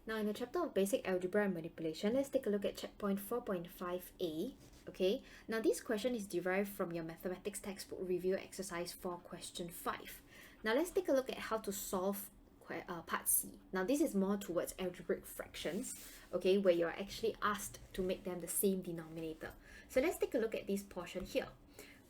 Now in the chapter of basic algebra and manipulation, let's take a look at checkpoint 4.5a. Okay, now this question is derived from your mathematics textbook review exercise for question 5. Now let's take a look at how to solve part C. Now this is more towards algebraic fractions, okay, where you're actually asked to make them the same denominator. So let's take a look at this portion here.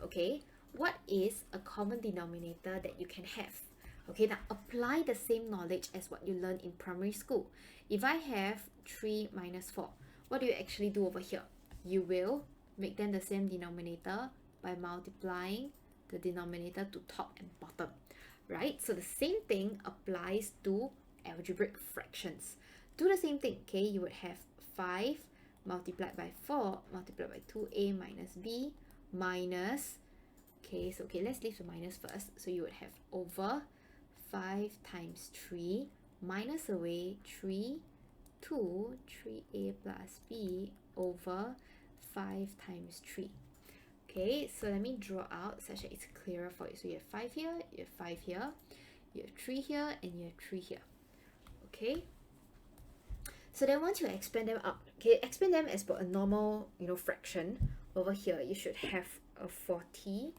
Okay, what is a common denominator that you can have? Okay, now apply the same knowledge as what you learned in primary school. If I have 3 minus 4, what do you actually do over here? You will make them the same denominator by multiplying the denominator to top and bottom, right? So the same thing applies to algebraic fractions. Do the same thing, okay? You would have 5 multiplied by 4 multiplied by 2a minus b minus, okay, let's leave the minus first. So you would have over 5 times 3 minus away 3, 2, 3a plus b over 5 times 3. Okay, so let me draw out such that it's clearer for you. So you have 5 here, you have 5 here, you have 3 here, and you have 3 here. Okay, so then once you expand them up, okay, expand them as per a normal, fraction. Over here, you should have a 40a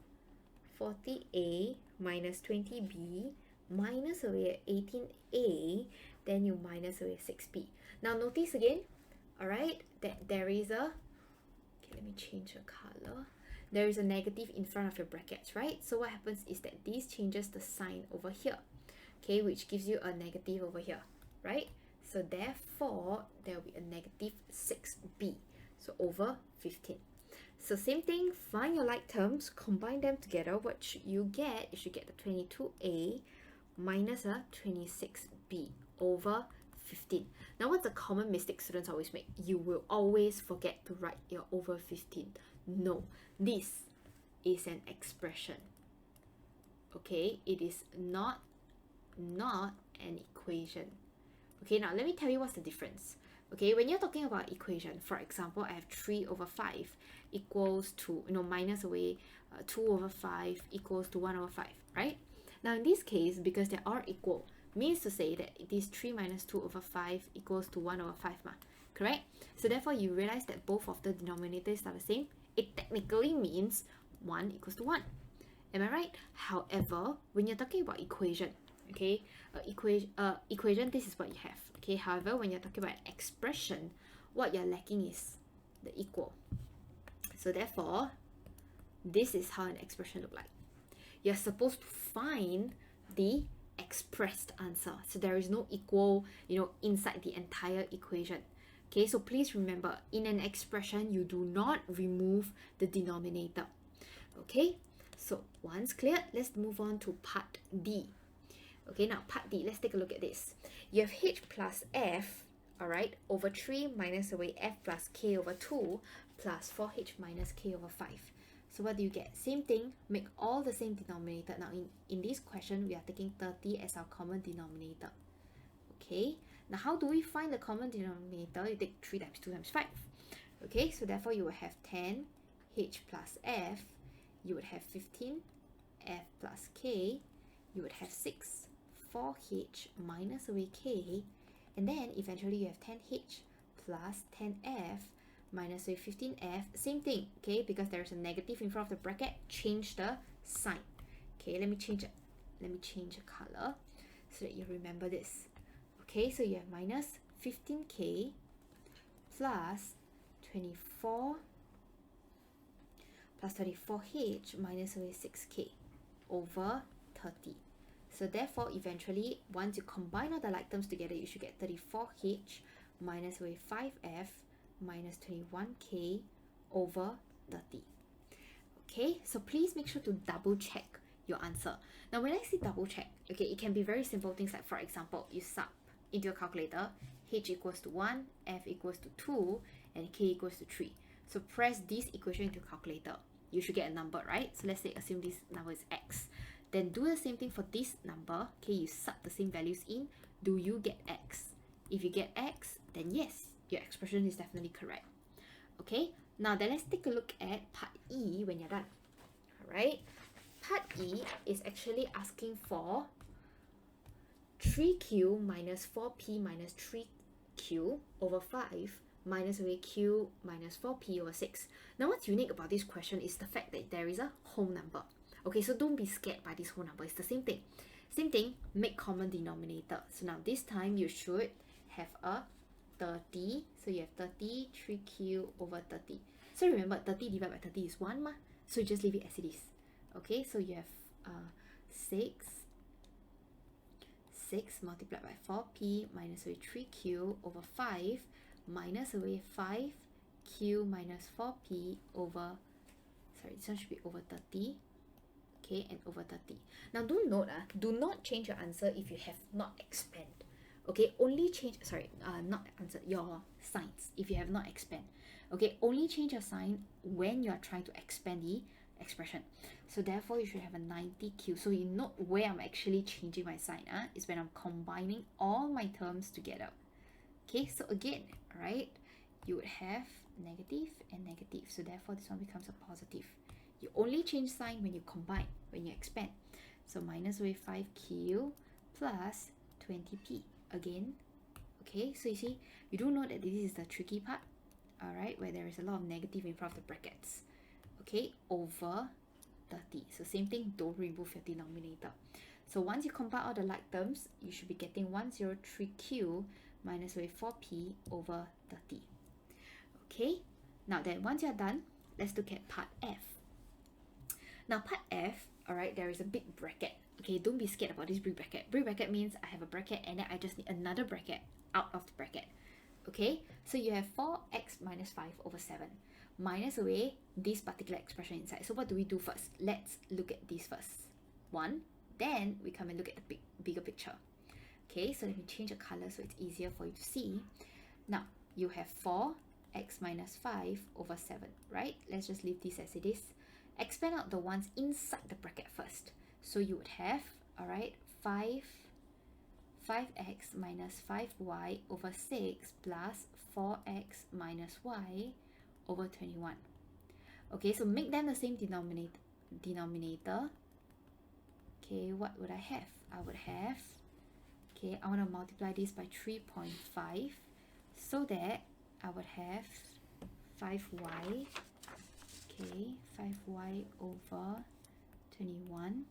minus 20b minus away 18a, then you minus away 6b. Now notice again, alright, that there is a, okay, let me change the color. There is a negative in front of your brackets, right? So what happens is that this changes the sign over here, okay, which gives you a negative over here, right? So therefore, there will be a negative 6b, so over 15. So same thing, find your like terms, combine them together. What should you get? You should get the 22a minus a 26b over 15. Now what's a common mistake students always make? You will always forget to write your over 15. No, this is an expression. Okay, it is not an equation. Okay, now let me tell you what's the difference. Okay, when you're talking about equation, for example, I have 3 over 5 equals to, minus away 2 over 5 equals to 1 over 5, right? Now in this case, because they are equal, means to say that it is 3 minus 2 over 5 equals to 1 over 5, correct? So therefore, you realize that both of the denominators are the same. It technically means 1 equals to 1. Am I right? However, when you're talking about equation, okay, equation, this is what you have. Okay, however, when you're talking about expression, what you're lacking is the equal. So therefore, this is how an expression looks like. You're supposed to find the expressed answer. So there is no equal, inside the entire equation. Okay, so please remember, in an expression, you do not remove the denominator. Okay, so once cleared, let's move on to part D. Okay, now part D, let's take a look at this. You have h plus f, alright, over 3 minus away f plus k over 2 plus 4h minus k over 5. So what do you get? Same thing, make all the same denominator. Now in this question, we are taking 30 as our common denominator. Okay, now how do we find the common denominator? You take 3 times 2 times 5. Okay, so therefore you will have 10 h plus f, you would have 15 f plus k, you would have 6 4h minus away k, and then eventually you have 10h plus 10f minus away 15f. Same thing, okay, because there's a negative in front of the bracket, change the sign. Okay, let me change it. Let me change the color so that you remember this. Okay, so you have minus 15k plus 24 plus 34h minus away 6k over 30. So therefore, eventually, once you combine all the like terms together, you should get 34h minus away 5f minus 21k over 30. Okay, so please make sure to double check your answer. Now, when I say double check, okay, it can be very simple things like, for example, you sub into your calculator, h equals to 1, f equals to 2, and k equals to 3. So press this equation into your calculator. You should get a number, right? So let's say assume this number is x. Then do the same thing for this number. Okay, you sub the same values in. Do you get x? If you get x, then yes, your expression is definitely correct. Okay, now then let's take a look at part E when you're done. Alright, part E is actually asking for 3q minus 4p minus 3 3q over 5 minus away q minus 4p over 6. Now what's unique about this question is the fact that there is a whole number. Okay, so don't be scared by this whole number. It's the same thing. Same thing, make common denominator. So now this time you should have a 30. So you have 30, 3q over 30. So remember, 30 divided by 30 is 1 ma? So you just leave it as it is. Okay, so you have 6 multiplied by 4p minus away 3q over 5 minus away 5q minus 4p over, sorry, this one should be over 30. Okay, and over 30. Now do note, do not change your answer if you have not expand. Okay, only change, sorry, not answer, your signs if you have not expand. Okay, only change your sign when you are trying to expand the expression. So therefore you should have a 90q. So you note where I'm actually changing my sign is when I'm combining all my terms together. Okay, so again, right, you would have negative and negative. So therefore this one becomes a positive. You only change sign when you combine, when you expand. So minus away 5q plus 20p again. Okay, so you see, you do know that this is the tricky part, alright, where there is a lot of negative in front of the brackets. Okay, over 30. So same thing, don't remove your denominator. So once you combine all the like terms, you should be getting 103q minus away 4p over 30. Okay, now then once you're done, let's look at part F. Now part F, alright, there is a big bracket. Okay, don't be scared about this big bracket. Big bracket means I have a bracket and then I just need another bracket out of the bracket. Okay, so you have 4x minus 5 over 7 minus away this particular expression inside. So what do we do first? Let's look at this first. One, then we come and look at the bigger picture. Okay, so let me change the color so it's easier for you to see. Now, you have 4x minus 5 over 7, right? Let's just leave this as it is. Expand out the ones inside the bracket first. So you would have, alright, 5x minus 5y over 6 plus 4x minus y over 21. Okay, so make them the same denominator. Okay, what would I have? I would have, okay, I want to multiply this by 3.5 so that I would have 5y, okay, 5y over 21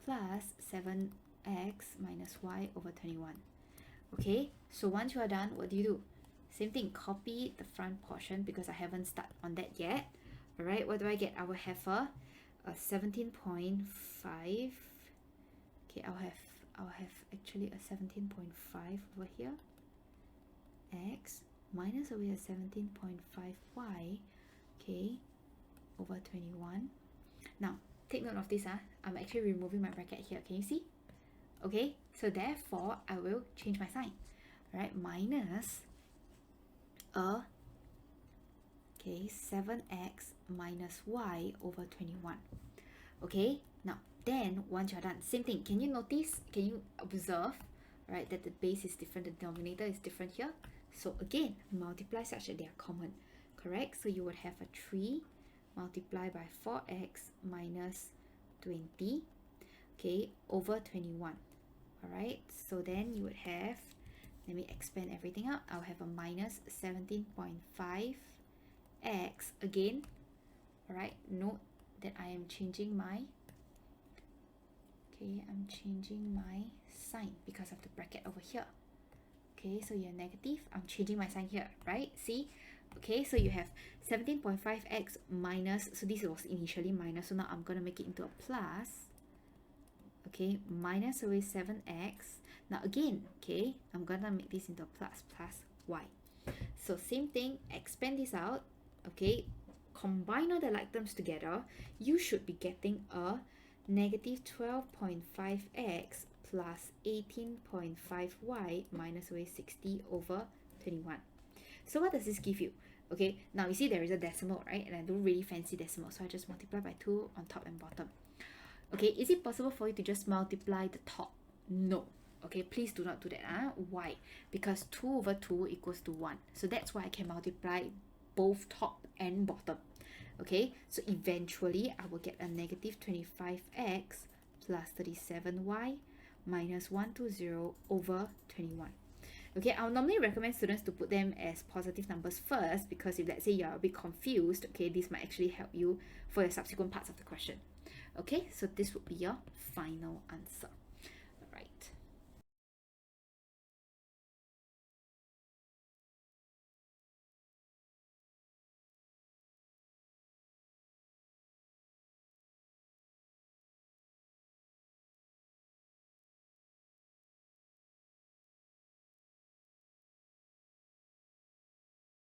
plus 7x minus y over 21. Okay, so once you are done, what do? Same thing, copy the front portion because I haven't started on that yet. Alright, what do I get? I will have a 17.5. Okay, I'll have actually a 17.5 over here. X minus away a 17.5y, okay, over 21. Now, take note of this, I'm actually removing my bracket here, can you see? Okay, so therefore, I will change my sign, right? Minus a, okay, 7x minus y over 21. Okay, now, then, once you're done, same thing, can you notice, can you observe, right, that the base is different, the denominator is different here? So again, multiply such that they are common, correct? So you would have a 3 multiplied by 4x minus 20, okay, over 21. Alright, so then you would have, let me expand everything out, I'll have a minus 17.5x again. Alright, note that I am changing my, okay, I'm changing my sign because of the bracket over here. Okay, so you're negative, I'm changing my sign here, right? See? Okay, so you have 17.5x minus, so this was initially minus, so now I'm going to make it into a plus. Okay, minus away 7x. Now again, okay, I'm going to make this into a plus y. So same thing, expand this out, okay, combine all the like terms together, you should be getting a negative 12.5x plus 18.5y minus away 60 over 21. So what does this give you? Okay, now you see there is a decimal, right? And I don't really fancy decimal, so I just multiply by 2 on top and bottom. Okay, is it possible for you to just multiply the top? No. Okay, please do not do that. Why? Because 2 over 2 equals to 1. So that's why I can multiply both top and bottom. Okay, so eventually I will get a negative 25x plus 37y minus 120 over 21. Okay, I'll normally recommend students to put them as positive numbers first, because if let's say you're a bit confused, okay, this might actually help you for your subsequent parts of the question. Okay, so this would be your final answer. All right.